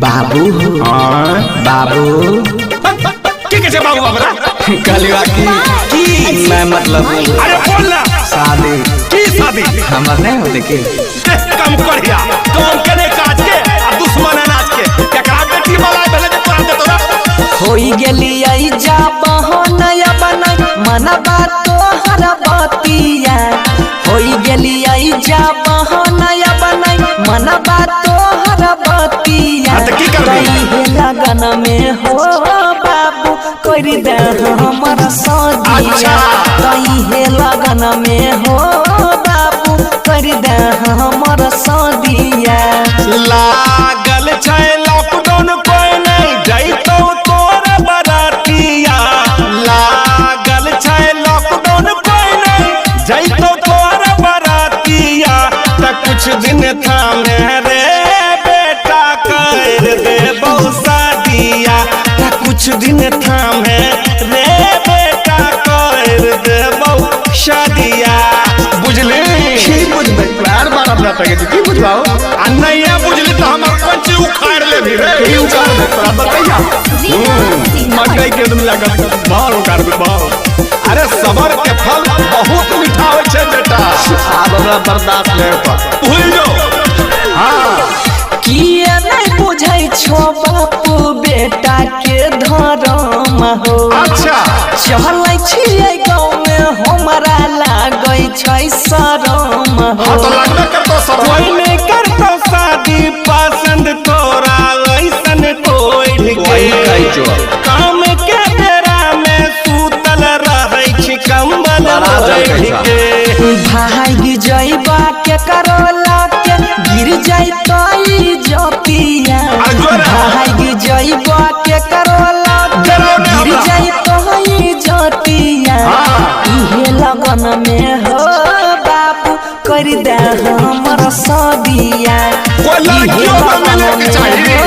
बाबू बाबू कैसे बाबू बाबरा कलिया की मैं मतलब अरे बोल ना शादी की शादी हमर नहीं होते के कम करिया कौन कने काज के आ दुश्मन अनाज के केकरा बेटी वाला भले जे तोरा दे तोरा होई गेलियै जा बहनया बनय मनबा तोहर बतिया होई गेलियै जा बहनया बनय मनबा तोहर बतिया त की करबी हे लगन में हो बाबू कर दे हमर सदिया हे लगन में हो बाबू कर दे हमर सदिया लागल छै लॉकडाउन कोई नहीं जइतो तोर बरातिया लागल छै लॉकडाउन कोई नहीं जइतो तोर बरातिया त कुछ दिन थामे रे बेटा कर दे बहु शादिया त कुछ दिन थामे रे बेटा कर दे बहु शादिया बुझली की बुझबे प्यार बार अपना तके की बुझबाओ आ नहीं बुझली तो हमर पंच उखाड़ ले भी रे की उखाड़ दे तोरा बताइया मकई के तुम लगत बाहर उखाड़ दे बाहर अरे सबर के फल बहुत मीठा होय छै बेटा अब हमरा बर्दाश्त नहीं पा भूल जो हां किए नहीं बुझै छो बापू बेटा के धर्म हो अच्छा चलै छियै गाँव में हमरा लागै छै शरम हो हां तो लगबे करतो सब कोई में करतो शादी पसंद तोरा ऐसन कोई वही कहि जो काम के बेरा में सूतल रहै छी कंबल के भाग जइबा के करोला के गिर जाई तई जपिया भाग जइबा के करोला के गिर जाई तई जपिया इहे लगन में हो बाबू कर दे हमर सदिया कोई लड़कियों को मिले के चाहिए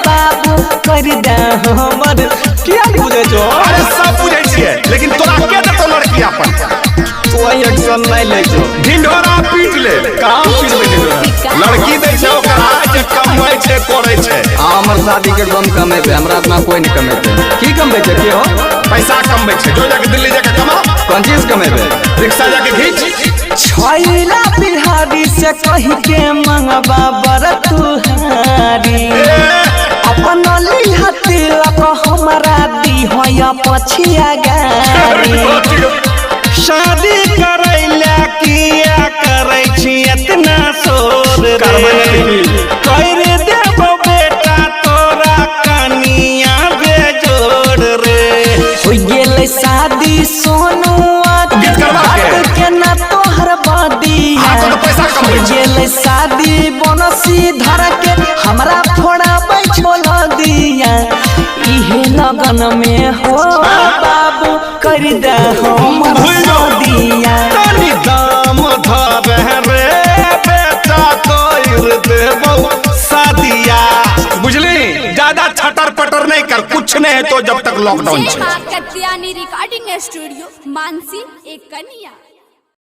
बाबू कर दे हमर क्या बुझे जो अरे सब बुझै छियै लेकिन तोरा के देतो लड़की अपन कोई एक्शन नहीं ले जो ढिंढोरा पीट ले कहां पीटबे ढिंढोरा लड़की दै छै ओकरा जे कमाई छै करै छै हमर शादी के गम कमे पे हमरा इतना कोई नहीं कमे पे की कमे पे के हो पैसा कमबै छै जो जाके दिल्ली जाके कमा कौन चीज कमे पे रिक्शा जाके घीच छैला बिहारी से कह के मंगबा बर तुहारी अपन लिहती लक हमरा दी होया पछिया गारी शादी करैला किया करै छी इतना सोर रे कर देब बेटा तोरा कनिया बेजोड़ रे हो गेलै शादी सोनुआ के ना तोहर बदिया हो गेलै शादी बनसी धर के हमरा फोड़ा बैठोल दिया इहे लगन में हो बाबू कर दे हमर सदिया तनी दाम धर रे बेटा कोइर देबो शादिया बुझली ज्यादा छटर पटर नहीं कर कुछ नहीं है तो जब तक लॉकडाउन जय है मां कत्यानी रिकॉर्डिंग स्टूडियो मानसी एक कन्या।